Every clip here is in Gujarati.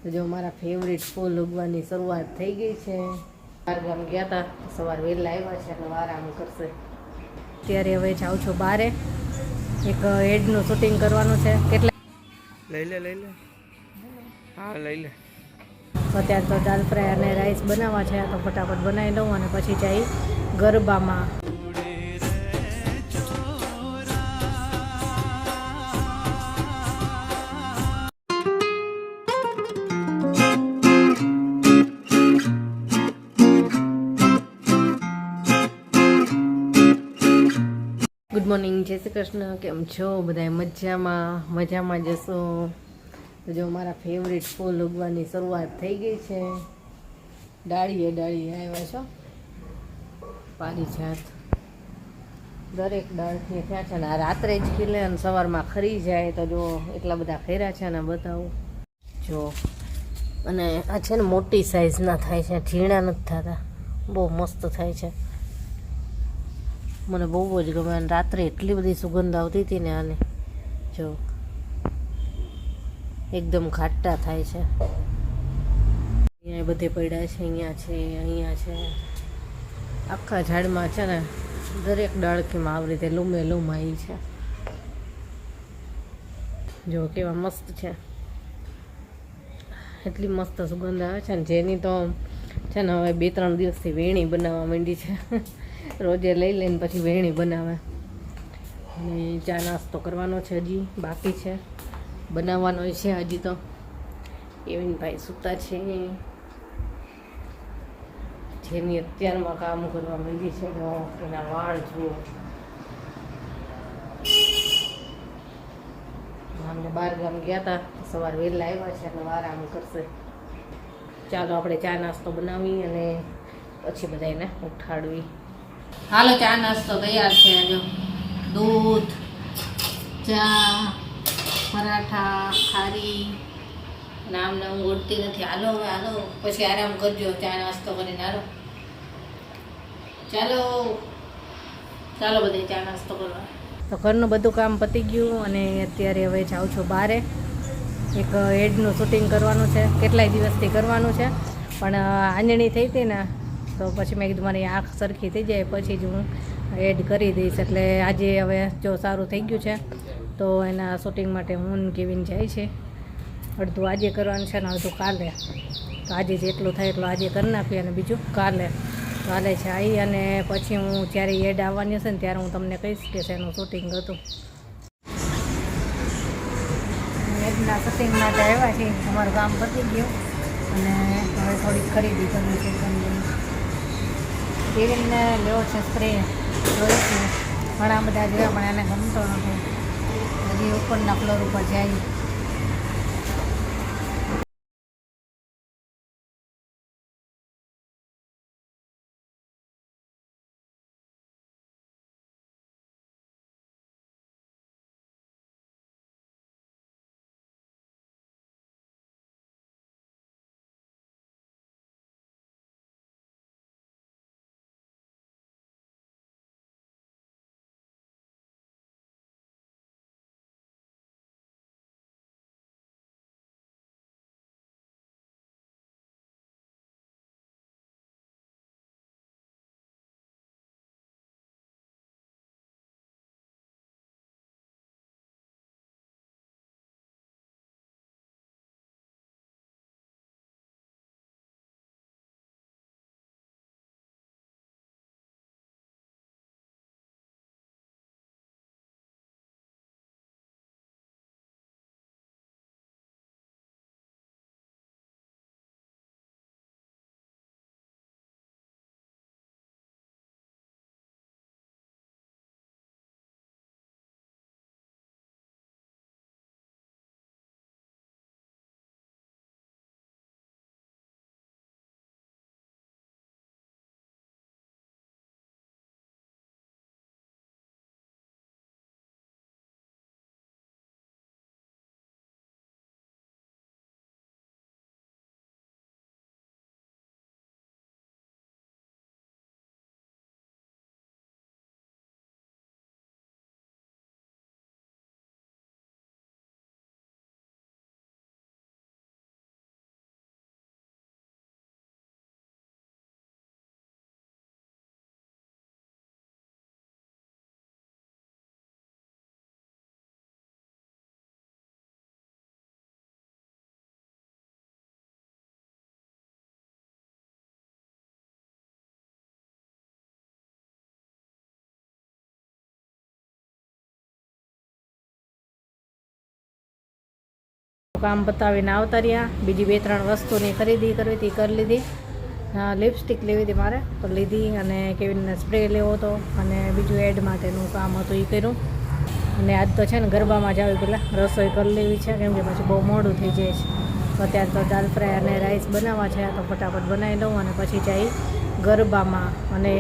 તો જો મારા ફેવરિટ ફૂલ ઉગવાની શરૂઆત થઈ ગઈ છે. બહાર ગામ ગયા હતા, સવાર વહેલા આવ્યા છે એટલે આરામ કરશે. અત્યારે હવે જાઉં છું બારે, એક એડનું શૂટિંગ કરવાનું છે. કેટલા લઈ લે હા લઈ લે. અત્યારે તો દાલ ફ્રાય અને રાઈસ બનાવવા છે, તો ફટાફટ બનાવી લઉં અને પછી જઈ ગરબામાં. ગુડ મોર્નિંગ, જય શ્રી કૃષ્ણ. કેમ છો બધા? મજામાં જશો. તો જો મારા ફેવરિટ ફૂલ ઉગવાની શરૂઆત થઈ ગઈ છે. ડાળીએ આવ્યા છો પારિજાત. દરેક ડાળથી થયા છે ને આ રાત્રે જ ખીલે અને સવારમાં ખરી જાય. તો જો એટલા બધા ખર્યા છે ને બતાવું જો. અને આ છે ને મોટી સાઈઝના થાય છે, ઝીણા નથી થતા. બહુ મસ્ત થાય છે, મને બહુ જ ગમે. અને રાત્રે એટલી બધી સુગંધ આવતી હતી ને આને જો, એકદમ ઘાટા થાય છે. અહીંયા બધે પડ્યા છે, અહીંયા છે. આખા ઝાડમાં છે ને દરેક ડાળખીમાં આવી રીતે લૂમે લૂમ આવી છે. જો કેવા મસ્ત છે, એટલી મસ્ત સુગંધ આવે છે ને જેની તો છે ને હવે 2-3 દિવસથી વેણી બનાવવા માંડી છે. રોજે લઈ લઈને પછી વેણી બનાવે. અને ચા નાસ્તો કરવાનો છે, હજી બાકી છે, બનાવવાનો છે હજી. તો કેવિનભાઈ સૂતા છે, જેની અત્યારમાં કામ કરવા માંડી છે. એના વાળ જુઓ. અમને બહાર ગામ ગયા હતા, સવાર વહેલા આવ્યા છે એટલે આરામ કરશે. ચાલો આપણે ચા નાસ્તો બનાવી અને પછી બધાને ઉઠાડવી. હાલો, ચા નાસ્તો તૈયાર છે. જો દૂધ, ચા, પરાઠા, ખારી. નામ હું ગોળતી નથી. હાલો હવે હાલો, પછી આરામ કરજો ચા નાસ્તો કરીને. ચાલો બધે ચા નાસ્તો કરવા. તો ઘરનું બધું કામ પતી ગયું અને અત્યારે હવે જાઉં છું બારે, એક એડનું શૂટિંગ કરવાનું છે. કેટલાય દિવસથી કરવાનું છે, પણ આંજણી થઈ હતી ને તો પછી મેં કીધું મારી આંખ સરખી થઈ જાય પછી જ હું એડ કરી દઈશ. એટલે આજે હવે જો સારું થઈ ગયું છે તો એના શૂટિંગ માટે હું કેવિન જાય છે. અડધું આજે કરવાનું છે ને અડધું કાલે. તો આજે જેટલું થાય એટલું આજે કરી નાખીએ અને બીજું કાલે છે. આવી અને પછી હું જ્યારે એડ આવવાની હશે ને ત્યારે હું તમને કહીશ કે શેનું શૂટિંગ હતું. એડના શૂટિંગ માટે આવ્યા છે. અમારું કામ પતી ગયું અને હવે થોડીક ખરીદી કરવી છે. કેવિનને લેવો છે સ્પ્રે, જોઈશું. ઘણા બધા જોયા પણ એને ગમતો નથી. હજી ઉપરના ફ્લોર ઉપર જાય. કામ પતાવીને આવતા રહ્યા. બીજી 2-3 વસ્તુની ખરીદી કરવી હતી, કરી લીધી. લિપસ્ટિક લેવી હતી મારે તો લીધી, અને કેવીને સ્પ્રે લેવો હતો, અને બીજું એડ માટેનું કામ હતું એ કર્યું. અને આજ તો છે ને ગરબામાં જાવી પહેલાં રસોઈ કરી લેવી છે, કેમ કે પછી બહુ મોડું થઈ જાય છે. તો અત્યારે તો દાલ ફ્રાય અને રાઈસ બનાવવા છે, તો ફટાફટ બનાવી લઉં અને પછી જઈ ગરબામાં. અને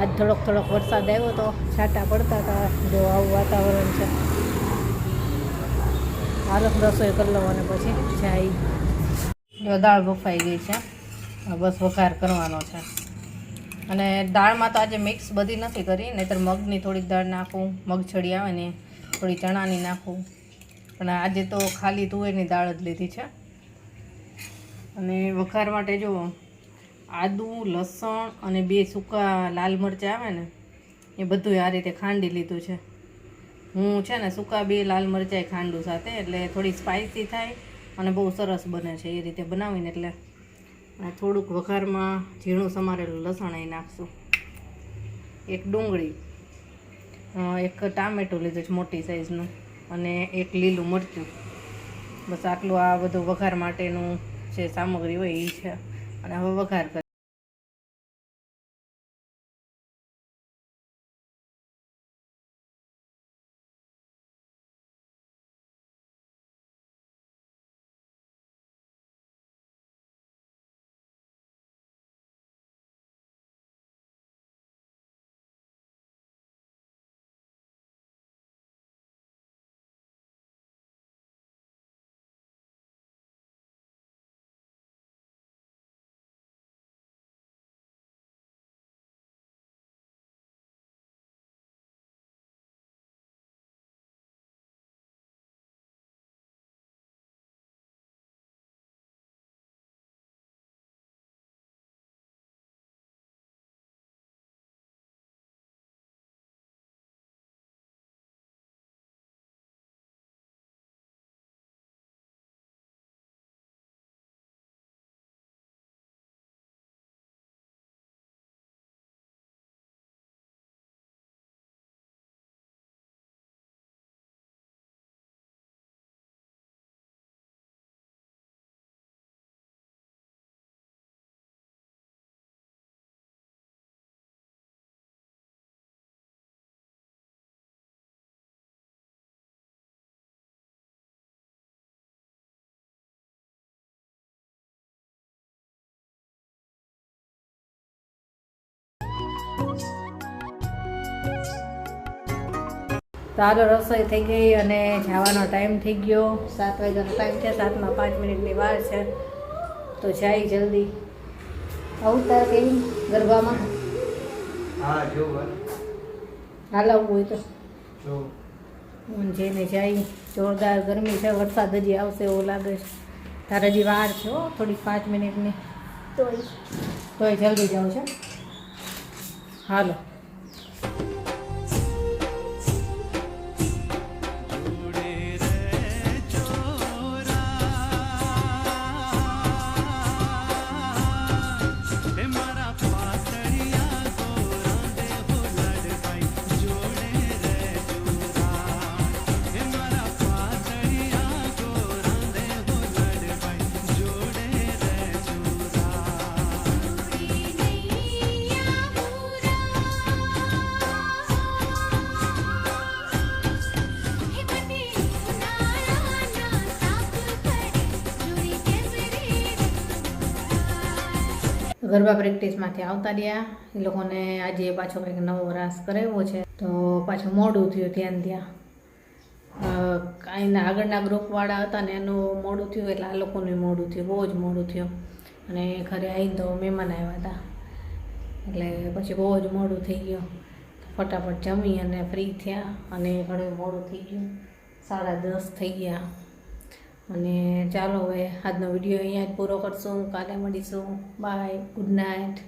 આજ થોડોક વરસાદ આવ્યો તો છાંટા પડતા હતા, જો આવું વાતાવરણ છે. હાલો રસોઈ કરી લઉં અને પછી જાય. જો દાળ બફાઈ ગઈ છે, બસ વઘાર કરવાનો છે. અને દાળમાં તો આજે મિક્સ બધી નથી કરી, નહીંતર મગની થોડીક દાળ નાખું, મગછડી આવે ને થોડી ચણાની નાખું, પણ આજે તો ખાલી તુવેરની દાળ જ લીધી છે. અને વઘાર માટે જો આદું, લસણ અને 2 સૂકા લાલ મરચાં આવે ને એ બધું આ રીતે ખાંડી લીધું છે. હું છે ને સૂકા 2 લાલ મરચાં ખાંડું સાથે, એટલે થોડી સ્પાઇસી થાય અને બહુ સરસ બને છે એ રીતે બનાવીને. એટલે અને થોડુંક વઘારમાં ઝીણું સમારેલું લસણ અહીં નાખશું, 1 ડુંગળી, 1 ટામેટું લીધું છે મોટી સાઈઝનું, અને 1 લીલું મરચું. બસ આટલું આ બધું વઘાર માટેનું જે સામગ્રી હોય એ છે. અને હવે વઘાર કરી તો હાલો રસોઈ થઈ ગઈ અને જવાનો ટાઈમ થઈ ગયો. 7 વાગ્યાનો ટાઈમ છે, 7માં 5 મિનિટની વાર છે. તો જાય જલ્દી. આવતા કેવી ગરબામાં હાલ આવવું હોય તો જેને જાય. જોરદાર ગરમી છે, વરસાદ હજી આવશે એવું લાગે છે. તારે હજી વાર છે થોડીક 5 મિનિટની, તોય જલ્દી જાઉં છે. હાલો ગરબા પ્રેક્ટિસમાંથી આવતા રહ્યા. એ લોકોને આજે પાછો કંઈક નવો રાસ કરાવ્યો છે, તો પાછું મોડું થયું ત્યાં. અહીંના આગળના ગ્રુપવાળા હતા ને એનું મોડું થયું, એટલે આ લોકોનું મોડું થયું, બહુ જ મોડું થયું. અને ઘરે આવીને તો મહેમાન આવ્યા હતા, એટલે પછી બહુ જ મોડું થઈ ગયું. ફટાફટ જમી અને ફ્રી થયા, અને ઘણું મોડું થઈ ગયું, 10:30 થઈ ગયા. અને ચાલો હવે આજનો વિડીયો અહીંયા જ પૂરો કરશું. કાલે મળીશું. Bye, good night.